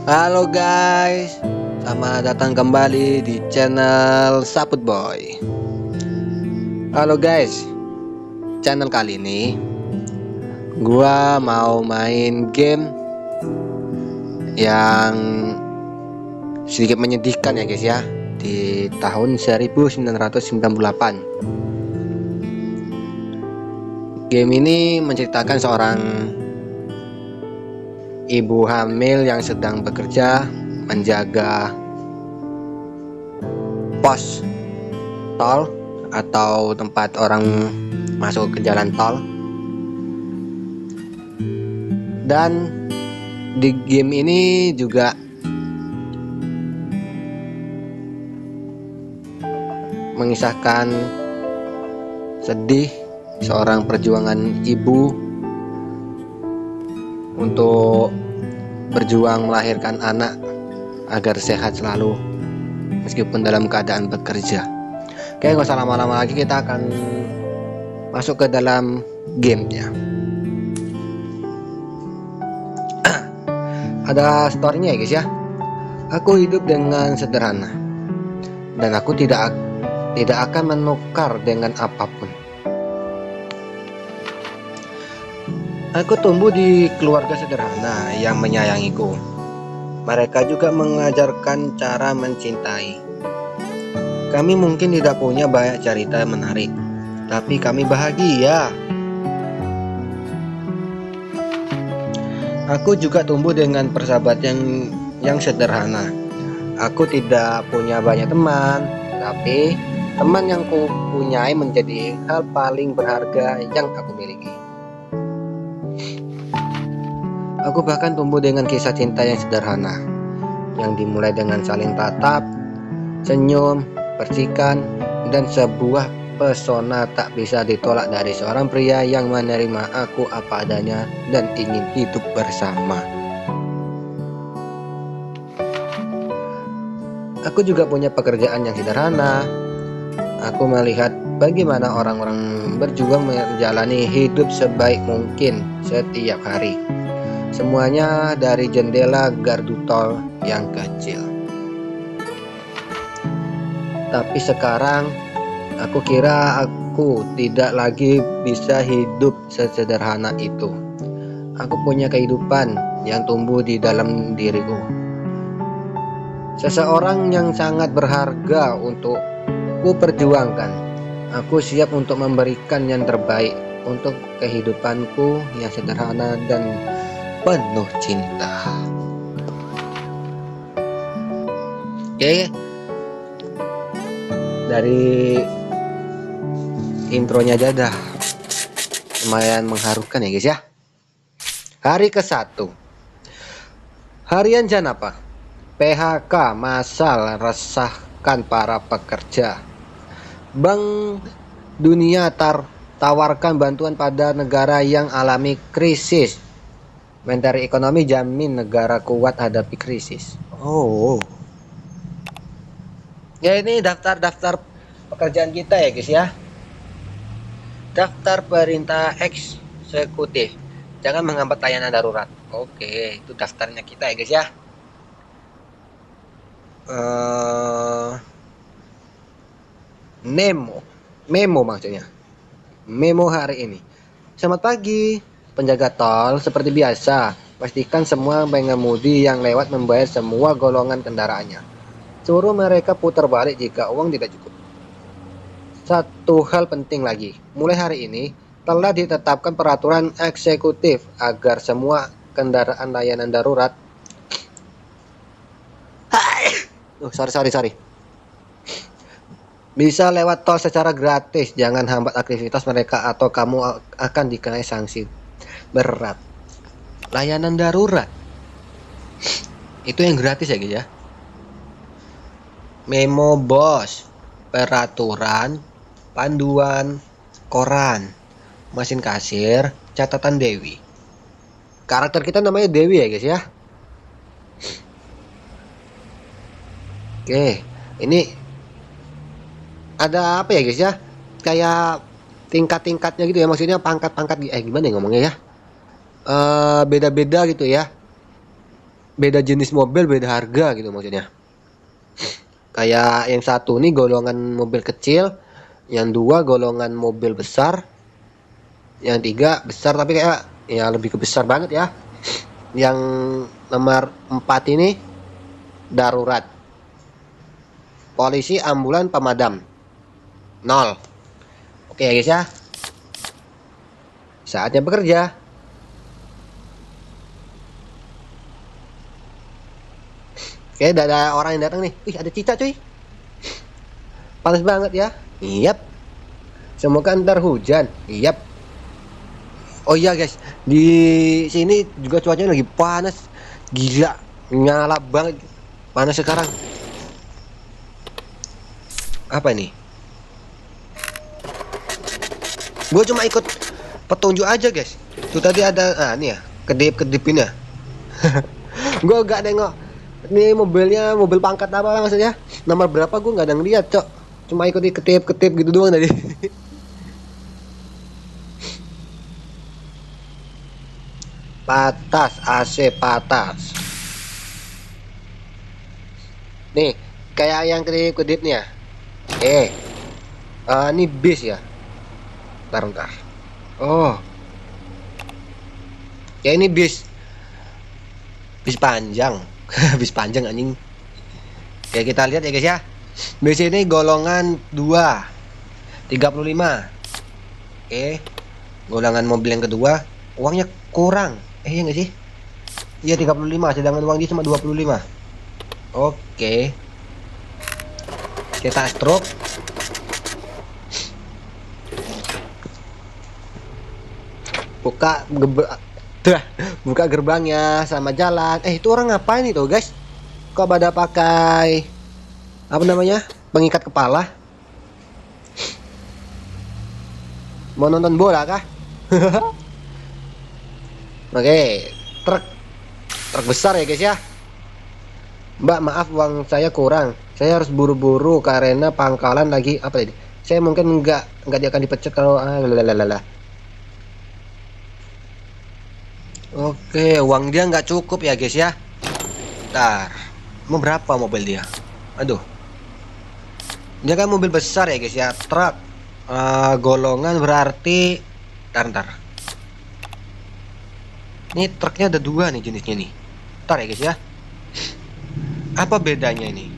Halo guys, selamat datang kembali di channel Saput Boy. Halo guys, channel kali ini gua mau main game yang sedikit menyedihkan ya guys ya, di tahun 1998. Game ini menceritakan seorang ibu hamil yang sedang bekerja menjaga pos tol atau tempat orang masuk ke jalan tol. Dan di game ini juga mengisahkan sedih seorang perjuangan ibu untuk berjuang melahirkan anak agar sehat selalu meskipun dalam keadaan bekerja. Oke, gak usah lama-lama lagi, kita akan masuk ke dalam gamenya. Ada storynya ya guys ya. Aku hidup dengan sederhana dan aku tidak akan menukar dengan apapun. Aku tumbuh di keluarga sederhana yang menyayangiku. Mereka juga mengajarkan cara mencintai. Kami mungkin tidak punya banyak cerita menarik, tapi kami bahagia. Aku juga tumbuh dengan persahabatan yang sederhana. Aku tidak punya banyak teman, tapi teman yang ku punyai menjadi hal paling berharga yang aku miliki. Aku bahkan tumbuh dengan kisah cinta yang sederhana, yang dimulai dengan saling tatap, senyum, percikan, dan sebuah pesona tak bisa ditolak dari seorang pria yang menerima aku apa adanya dan ingin hidup bersama. Aku juga punya pekerjaan yang sederhana. Aku melihat bagaimana orang-orang berjuang menjalani hidup sebaik mungkin setiap hari. Semuanya dari jendela gardu tol yang kecil. Tapi sekarang aku kira aku tidak lagi bisa hidup sesederhana itu. Aku punya kehidupan yang tumbuh di dalam diriku. Seseorang yang sangat berharga untuk ku perjuangkan. Aku siap untuk memberikan yang terbaik untuk kehidupanku yang sederhana dan penuh cinta. Oke, dari intronya aja dah lumayan mengharukan ya guys ya. Hari ke-1, harian Janapa. PHK massal resahkan para pekerja. Bank Dunia tawarkan bantuan pada negara yang alami krisis. Menteri Ekonomi jamin negara kuat hadapi krisis. Oh. Ya, ini daftar-daftar pekerjaan kita ya guys ya. Daftar perintah eksekutif. Jangan menghambat layanan darurat. Oke, itu daftarnya kita ya guys ya. Memo maksudnya. Memo hari ini. Selamat pagi, penjaga tol. Seperti biasa, pastikan semua pengemudi yang lewat membayar semua golongan kendaraannya. Suruh mereka putar balik jika uang tidak cukup. Satu hal penting lagi, mulai hari ini telah ditetapkan peraturan eksekutif agar semua kendaraan layanan darurat sorry bisa lewat tol secara gratis. Jangan hambat aktivitas mereka atau kamu akan dikenai sanksi berat. Layanan darurat itu yang gratis ya guys ya. Memo bos, peraturan, panduan, koran, mesin kasir, catatan Dewi. Karakter kita namanya Dewi ya guys ya. Oke, ini ada apa ya guys ya? Kayak tingkat-tingkatnya gitu ya, maksudnya pangkat-pangkat gimana ya ngomongnya ya? Beda-beda gitu ya. beda jenis mobil, beda harga gitu maksudnya. Kayak yang satu nih golongan mobil kecil, yang dua golongan mobil besar, yang tiga besar tapi kayak ya lebih ke besar banget ya. Yang nomor 4 ini darurat. Polisi, ambulan, pemadam. Nol. Oke ya guys ya. Saatnya bekerja. Oke, ada orang yang datang nih. Ih, ada cicak cuy. Panas banget ya. Iyap. Semoga ntar hujan. Iyap. Oh iya guys, di sini juga cuacanya lagi panas. Gila, nyala banget. Panas sekarang. Apa ini? Gue cuma ikut petunjuk aja guys. Tuh tadi ada ini ya, kedip-kedipin ya. Gue gak nengok. Ini mobilnya mobil pangkat apa maksudnya? Nomor berapa gue nggak ada ngeliat cok. Cuma ikut ketip-ketip gitu doang tadi. Patas, AC patas. Nih, kayak yang kedip-kedip nih ya. Ini bis ya. Bentar. Oh, ya ini bis. Bis panjang. Bis panjang anjing. Oke, kita lihat ya guys ya. Bis ini golongan 2, 35. Oke. Golongan mobil yang kedua, uangnya kurang. Iya nggak sih? Iya 35, sedangkan uang dia cuma 25. Oke. Kita stroke. Buka gerbangnya sama jalan. Itu orang ngapain itu guys? Kok pada pakai apa namanya? Pengikat kepala? Mau nonton bola kah? Oke, truk besar ya guys ya. Mbak, maaf uang saya kurang. Saya harus buru-buru karena pangkalan lagi apa tadi? Saya mungkin nggak dia akan dipecat kalau lalalala. Oke, uang dia nggak cukup ya guys ya. Ntar, mau berapa mobil dia? Aduh, dia kan mobil besar ya guys ya, truk. Golongan berarti, ntar. Ini truknya ada 2 nih jenisnya nih. Ntar ya guys ya. Apa bedanya ini?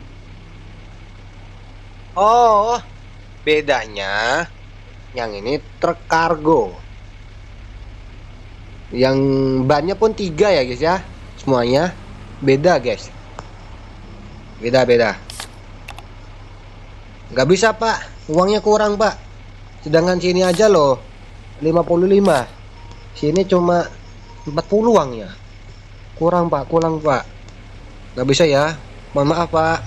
Oh, bedanya yang ini truk kargo. Yang bannya pun 3 ya guys ya. Semuanya beda guys. Beda. Nggak bisa pak, uangnya kurang pak. Sedangkan sini aja loh 55. Sini cuma 40 uangnya. Kurang pak. Nggak bisa ya. Mohon maaf pak.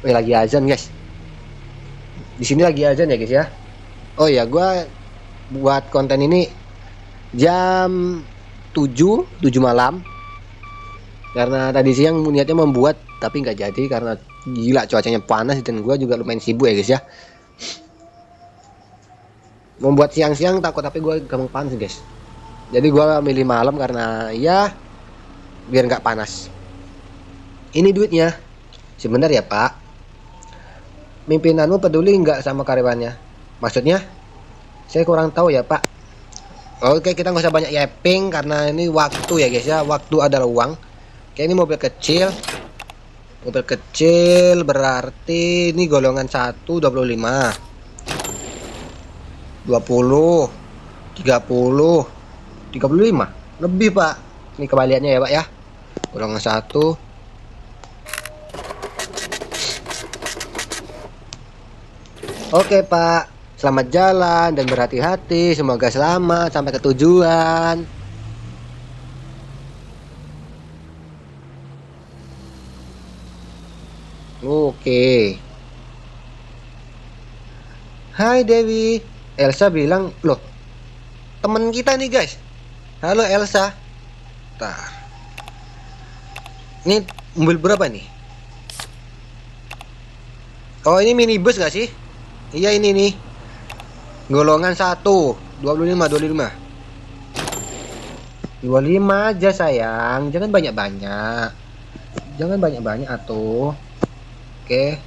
Lagi azan guys. Di sini lagi azan ya guys ya. Oh ya, gua buat konten ini jam 7 malam. Karena tadi siang niatnya membuat tapi nggak jadi karena gila cuacanya panas dan gua juga lumayan sibuk ya guys ya. Membuat siang-siang takut tapi gua gampang panas guys. Jadi gua milih malam karena ya biar nggak panas. Ini duitnya. Sebentar ya pak. Pimpinanmu peduli nggak sama karyawannya? Maksudnya? Saya kurang tahu ya pak. Oke, kita nggak usah banyak yapping karena ini waktu ya guys ya. Waktu adalah uang. Oke, ini mobil kecil. Mobil kecil berarti ini golongan 1 25 20 30 35 lebih pak. Ini kembaliannya ya pak ya. Golongan 1. Oke pak, selamat jalan dan berhati-hati. Semoga selamat sampai ke tujuan. Oke. Hai Dewi. Elsa bilang, loh, temen kita nih guys. Halo Elsa. Bentar. Ini mobil berapa nih? Oh ini minibus gak sih? Iya ini nih. Golongan 1 25. 25 aja sayang, jangan banyak-banyak. Jangan banyak-banyak atuh. Oke.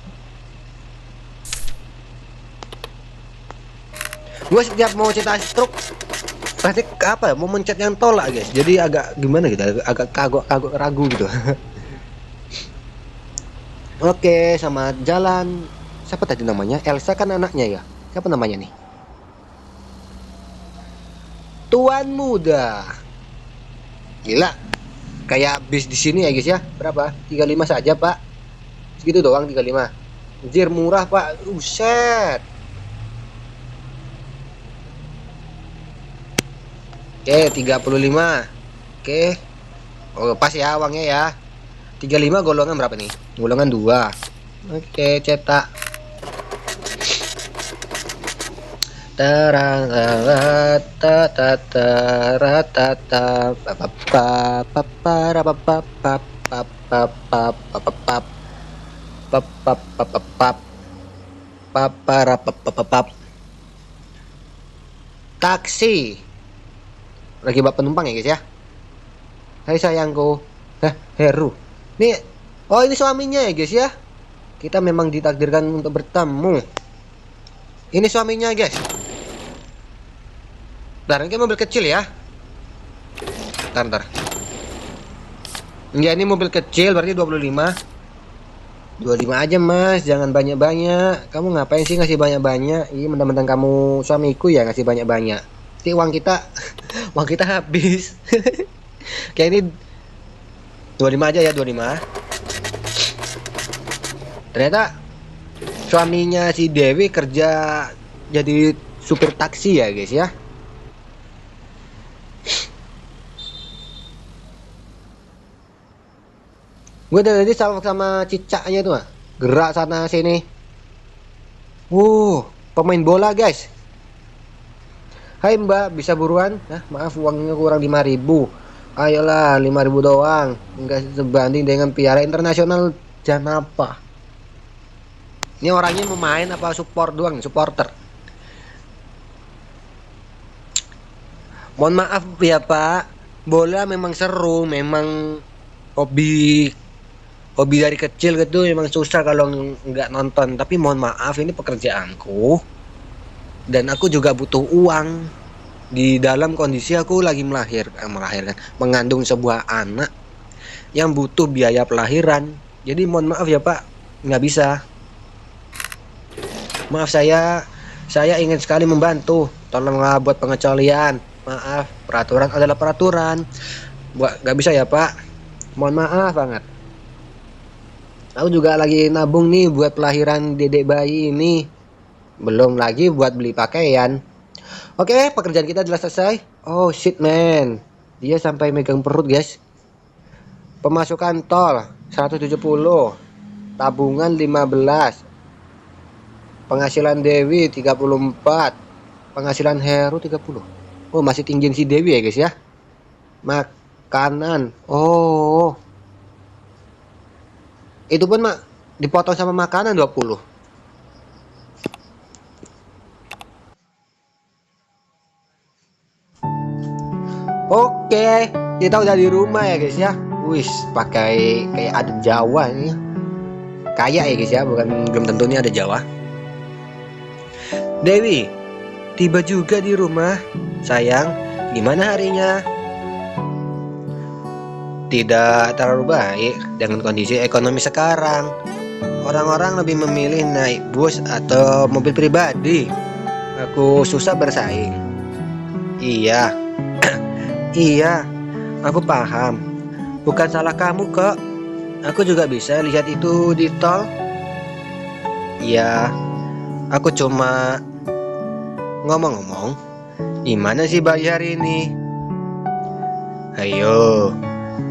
Gue setiap mau cetak stroke pasti apa mau mencet yang tolak guys. Jadi agak gimana gitu, agak kagok ragu gitu. Oke, sama jalan. Siapa tadi namanya? Elsa kan anaknya ya. Siapa namanya nih? Tuan muda. Gila. Kayak bis di sini ya guys ya. Berapa? 35 saja, Pak. Segitu doang 35. Anjir murah, Pak. Uset. Oke, 35. Oke. Oh, pas ya uangnya ya. 35 golongan berapa nih? Golongan 2. Oke, cetak. Taksi. Lagi bawa penumpang ya guys ya. Hai sayangku. Heru. Nih, oh ini suaminya ya guys ya. Kita memang ditakdirkan untuk bertemu. Ini suaminya guys. Bentar, ini mobil kecil ya. Bentar. Ya ini mobil kecil berarti 25. 25 aja mas, jangan banyak-banyak. Kamu ngapain sih ngasih banyak-banyak? Iya mentang-mentang kamu suamiku ya ngasih banyak-banyak. Nanti uang kita uang kita habis. Kayak ini 25 aja ya 25. Ternyata suaminya si Dewi kerja jadi supir taksi ya guys ya. Gue dari sama cicaknya tuh gerak sana sini. Pemain bola guys. Hai mbak, bisa buruan? Maaf uangnya kurang 5.000. Ayolah 5.000 doang. Enggak sebanding dengan piala internasional Janapa. Ini orangnya mau main apa support doang, supporter. Mohon maaf ya pak. Bola memang seru, memang hobi hobi dari kecil gitu memang susah kalau nggak nonton. Tapi mohon maaf ini pekerjaanku dan aku juga butuh uang di dalam kondisi aku lagi melahirkan mengandung sebuah anak yang butuh biaya pelahiran. Jadi mohon maaf ya pak, nggak bisa. Maaf saya ingin sekali membantu. Tolonglah buat pengecualian. Maaf, peraturan adalah peraturan. Buat nggak bisa ya pak. Mohon maaf banget. Aku juga lagi nabung nih buat pelahiran dedek bayi ini. Belum lagi buat beli pakaian. Oke, pekerjaan kita jelas selesai. Oh shit man. Dia sampai megang perut guys. Pemasukan tol 170, tabungan 15, penghasilan Dewi 34, penghasilan Heru 30. Oh, masih tinggi si Dewi ya guys ya. Makanan. Oh, itu pun mak dipotong sama makanan 20. Oke, kita udah di rumah ya guys ya. Wis, pakai kayak adat Jawa ini. Kayak ya guys ya, bukan belum tentu ini ada Jawa. Dewi, tiba juga di rumah. Sayang, gimana harinya? Tidak terlalu baik dengan kondisi ekonomi sekarang. Orang-orang lebih memilih naik bus atau mobil pribadi. Aku susah bersaing. Iya, iya, aku paham. Bukan salah kamu kok. Aku juga bisa lihat itu di tol. Iya, aku cuma ngomong-ngomong. Gimana sih bayar ini? Ayo,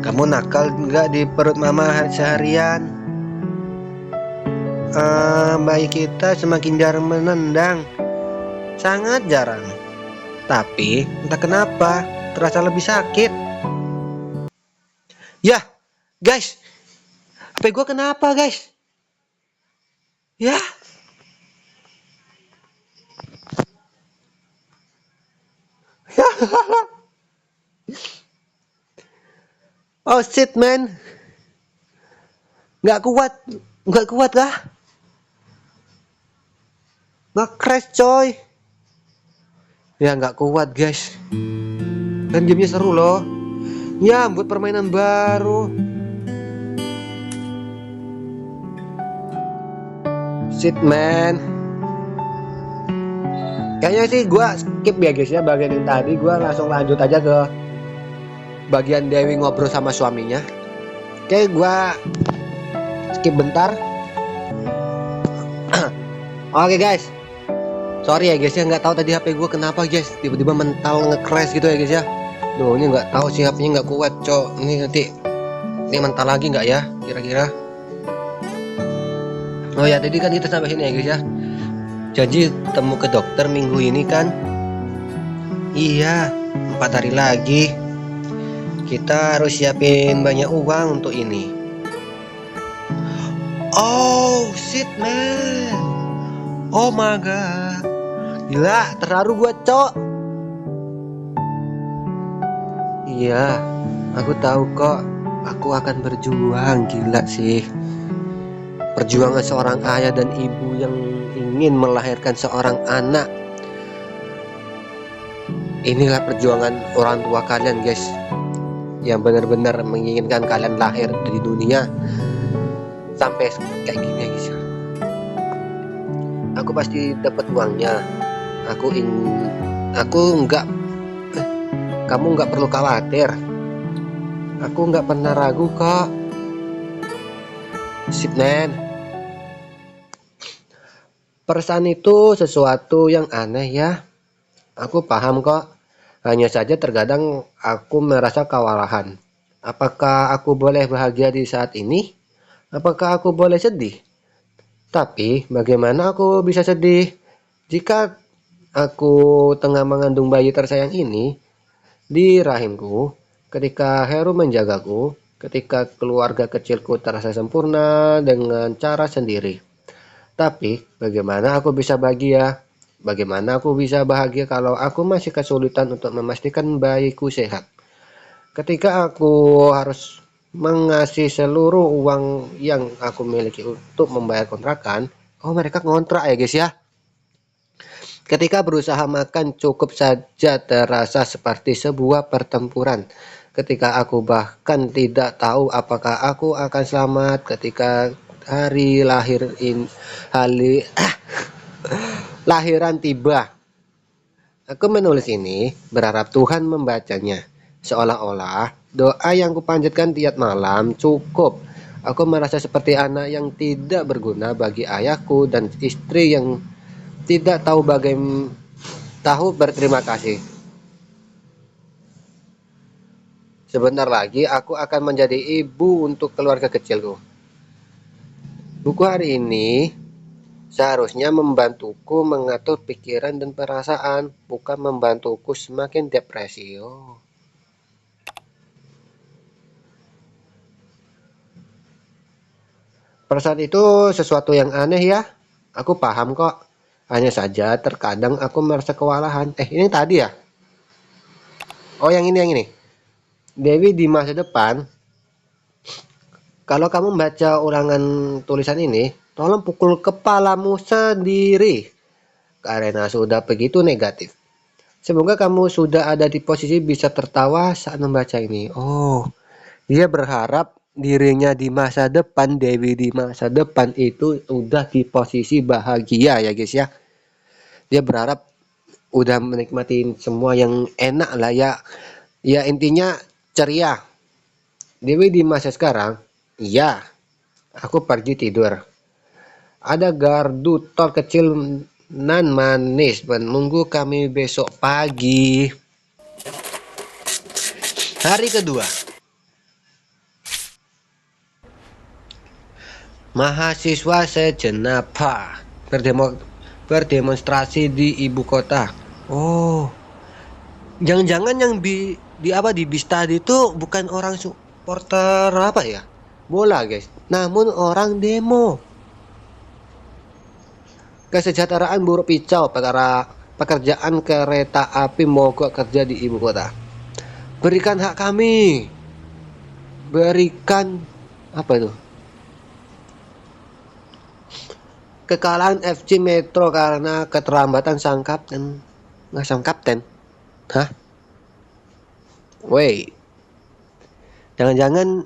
kamu nakal nggak di perut mama seharian? Bayi kita semakin jarang menendang. Sangat jarang. Tapi entah kenapa terasa lebih sakit. Yah, guys, HP gue kenapa guys? Ya, Oh shit man, nggak kuat, nggak kuat kah? Nggak crash coy. Ya nggak kuat guys. Dan gamenya seru loh. Ya buat permainan baru. Shit man. Kayaknya sih gua skip ya guys ya bagian yang tadi. Gua langsung lanjut aja ke bagian Dewi ngobrol sama suaminya. Oke, gua skip bentar. Oke guys, sorry ya guys ya, nggak tahu tadi HP gue kenapa guys, tiba-tiba mental nge-crash gitu ya guys ya. Duh, ini nggak tahu sih HP-nya nggak kuat cok. Ini nanti ini mental lagi nggak ya kira-kira. Oh ya, tadi kan kita sampai sini ya guys ya. Janji temu ke dokter minggu ini kan. Iya, 4 hari lagi. Kita harus siapin banyak uang untuk ini. Oh shit man. Oh my god. Gila, terharu gua cok. Iya, aku tahu kok. Aku akan berjuang. Gila sih. Perjuangan seorang ayah dan ibu yang ingin melahirkan seorang anak. Inilah perjuangan orang tua kalian guys, yang benar-benar menginginkan kalian lahir di dunia sampai kayak gini ya guys. Aku pasti dapat uangnya. Aku enggak. Kamu nggak perlu khawatir. Aku nggak pernah ragu kok. Sip man. Perasaan itu sesuatu yang aneh ya. Aku paham kok. Hanya saja terkadang aku merasa kewalahan. Apakah aku boleh bahagia di saat ini? Apakah aku boleh sedih? Tapi bagaimana aku bisa sedih jika aku tengah mengandung bayi tersayang ini di rahimku, ketika Heru menjagaku, ketika keluarga kecilku terasa sempurna dengan cara sendiri. Tapi bagaimana aku bisa bahagia? Bagaimana aku bisa bahagia kalau aku masih kesulitan untuk memastikan bayiku sehat? Ketika aku harus mengasih seluruh uang yang aku miliki untuk membayar kontrakan. Oh, mereka ngontrak ya guys ya. Ketika berusaha makan cukup saja terasa seperti sebuah pertempuran. Ketika aku bahkan tidak tahu apakah aku akan selamat ketika hari lahiran tiba. Aku menulis ini berharap Tuhan membacanya. Seolah-olah doa yang kupanjatkan tiap malam cukup. Aku merasa seperti anak yang tidak berguna bagi ayahku dan istri yang tidak tahu berterima kasih. Sebentar lagi aku akan menjadi ibu untuk keluarga kecilku. Buku hari ini seharusnya membantuku mengatur pikiran dan perasaan, bukan membantuku semakin depresi. Oh. Perasaan itu sesuatu yang aneh ya. Aku paham kok. Hanya saja terkadang aku merasa kewalahan. Ini tadi ya? Oh, yang ini. Dewi di masa depan. Kalau kamu baca ulangan tulisan ini, tolong pukul kepalamu sendiri. Karena sudah begitu negatif. Semoga kamu sudah ada di posisi bisa tertawa saat membaca ini. Oh, dia berharap dirinya di masa depan, Dewi di masa depan itu udah di posisi bahagia ya guys ya. Dia berharap udah menikmati semua yang enak lah ya. Ya intinya ceria. Dewi di masa sekarang, iya, aku pergi tidur. Ada gardu tol kecil nan manis menunggu kami besok pagi. Hari kedua. Mahasiswa sejenak berdemonstrasi di ibu kota. Oh, jangan-jangan yang di bis tadi itu bukan orang supporter apa ya? Bola guys, namun orang demo. Kesejahteraan buruh picau perkara pekerjaan kereta api mogok kerja di ibu kota. Berikan hak kami. Berikan apa itu? Kekalahan FC Metro karena keterlambatan sang kapten. Nggak sang kapten. Hah? Wait. Jangan-jangan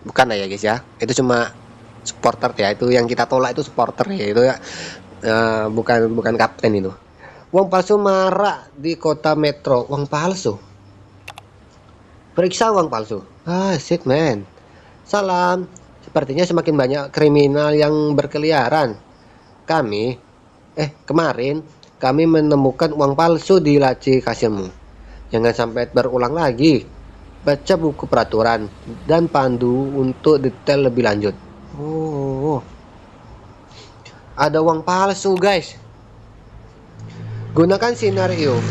bukan lah ya guys ya. Itu cuma supporter ya. Itu yang kita tolak itu supporter ya. Itu ya bukan bukan kapten itu. Uang palsu marak di kota Metro. Uang palsu. Periksa uang palsu. Ah, shit man. Salam. Sepertinya semakin banyak kriminal yang berkeliaran. Kemarin kami menemukan uang palsu di laci kasirmu. Jangan sampai berulang lagi. Baca buku peraturan dan pandu untuk detail lebih lanjut. Oh, ada uang palsu guys. Gunakan sinar UV.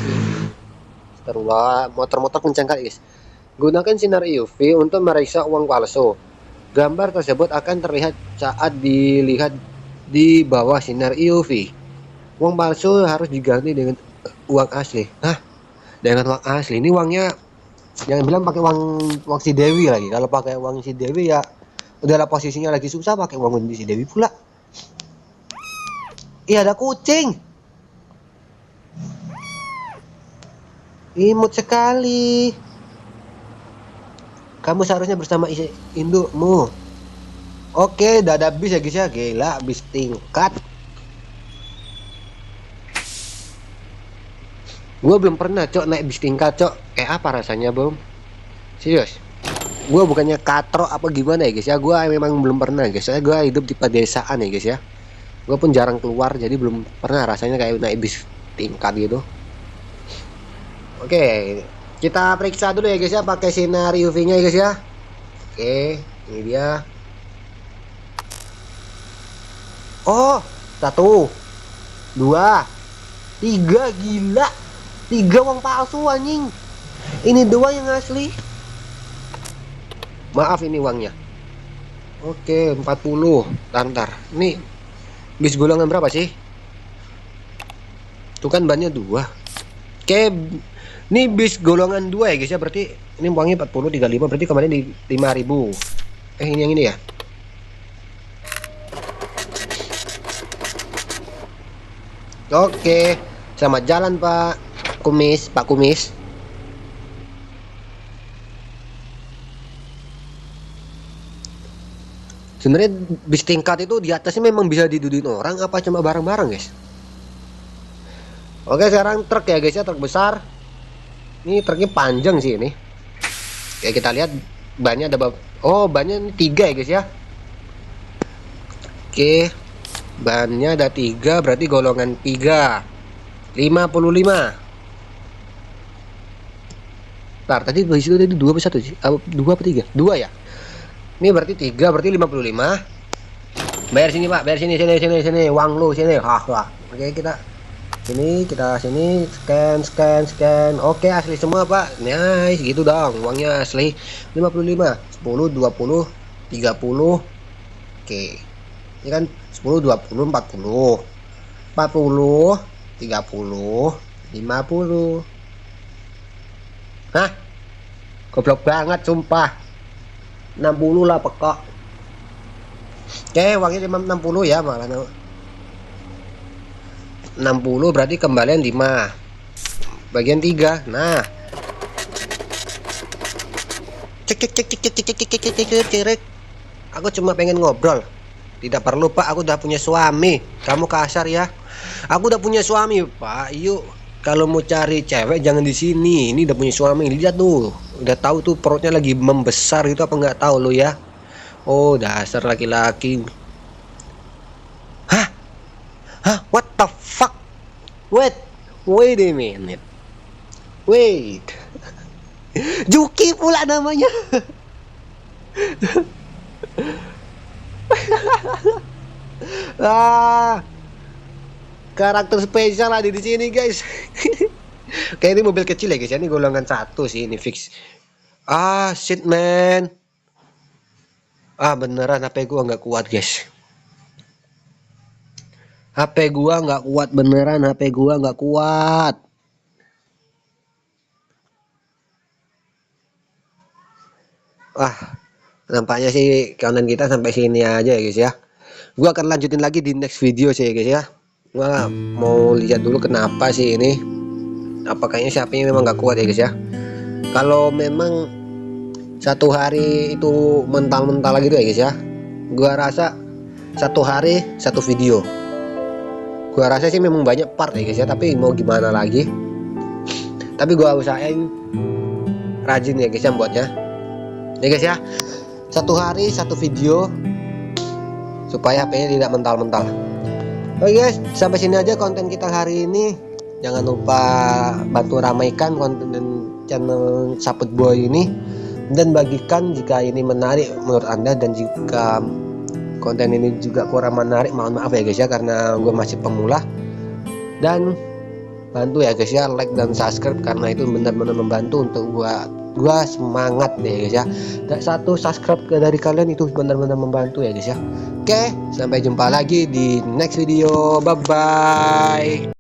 Terulah motor-motor kencang kali guys. Gunakan sinar UV untuk meriksa uang palsu. Gambar tersebut akan terlihat saat dilihat di bawah sinar UV. Uang palsu harus diganti dengan uang asli. Hah? Dengan uang asli. Ini uangnya jangan bilang pakai uang si Dewi lagi. Kalau pakai uang si Dewi ya udahlah posisinya lagi susah pakai uang si Dewi pula. Iya ada kucing. Imut sekali. Kamu seharusnya bersama indukmu. Oke, dada bis ya guys ya. Gila, bis tingkat. Gue belum pernah cok naik bis tingkat cok. Apa rasanya bom? Serius. Gue bukannya katro apa gimana ya guys ya. Gue memang belum pernah guys. Saya gue hidup di pedesaan ya guys ya. Gue pun jarang keluar jadi belum pernah rasanya kayak naik bis tingkat gitu. Oke, kita periksa dulu ya guys ya pakai sinar UV-nya ya guys ya. Oke, ini dia. Oh, 1, 2, 3, gila. 3 uang palsu anjing. Ini 2 yang asli. Maaf ini uangnya. Oke, 40. Ntar. Ini bis golongan berapa sih? Tuh kan bannya 2. Oke, ini bis golongan 2 ya guys ya. Berarti ini uangnya 40, 35. Berarti kemarin di 5.000. Ini yang ini ya. Oke, selamat jalan Pak Kumis. Sebenarnya bis tingkat itu di atasnya memang bisa didudukin orang apa cuma barang-barang guys? Oke sekarang truk ya guys ya, truk besar. Ini truknya panjang sih ini. Oke kita lihat bannya ada bannya ini 3 ya guys ya. Oke bannya ada 3 berarti golongan 3 55. Ntar tadi di situ tadi 2 apa 1 sih? 2 apa 3? 2 ya. Ini berarti 3 berarti 55. Bayar sini Pak, bayar sini uang lu sini. Wah. Oke kita sini scan. Oke asli semua Pak. Nice gitu dong. Uangnya asli 55, 10, 20, 30. Oke. Ini kan 10, 20, 40. 40, 30, 50. Hah? Goblok banget sumpah. 60 lah pekok. Oke, uangnya 60 ya malah 60 berarti kembalian 5 bagian 3. Nah cek. Aku cuma pengen ngobrol. Tidak perlu Pak, aku udah punya suami. Kamu kasar ya. Aku udah punya suami Pak. Yuk kalau mau cari cewek jangan di sini. Ini udah punya suami. Lihat tuh. Udah tahu tuh perutnya lagi membesar gitu apa nggak tahu lo ya. Oh dasar laki-laki. Hah? What the fuck? Wait a minute. Wait. Juki pula namanya. Karakter spesial ada di sini guys. Kayak ini mobil kecil ya guys. Ini golongan 1 sih ini fix. Shit man. Beneran HP gua nggak kuat guys. HP gua nggak kuat beneran. HP gua nggak kuat. Wah, nampaknya sih konten kita sampai sini aja ya guys ya. Gua akan lanjutin lagi di next video sih ya guys ya. Gua mau lihat dulu kenapa sih ini. Apa kayaknya sapinya memang gak kuat ya guys ya. Kalau memang satu hari itu mental-mental gitu ya guys ya. Gua rasa satu hari satu video. Gua rasa sih memang banyak part ya guys ya, tapi mau gimana lagi. Tapi gua usahain rajin ya guys ya buatnya. Ya guys ya. Satu hari satu video supaya HP-nya tidak mental-mental. Oke guys, sampai sini aja konten kita hari ini. Jangan lupa bantu ramaikan konten channel Saput Boy ini dan bagikan jika ini menarik menurut Anda, dan jika konten ini juga kurang menarik mohon maaf ya guys ya, karena gue masih pemula. Dan bantu ya guys ya like dan subscribe, karena itu benar-benar membantu untuk gua semangat deh guys ya. Dan satu subscribe dari kalian itu benar-benar membantu ya guys ya. Oke, sampai jumpa lagi di next video. Bye bye.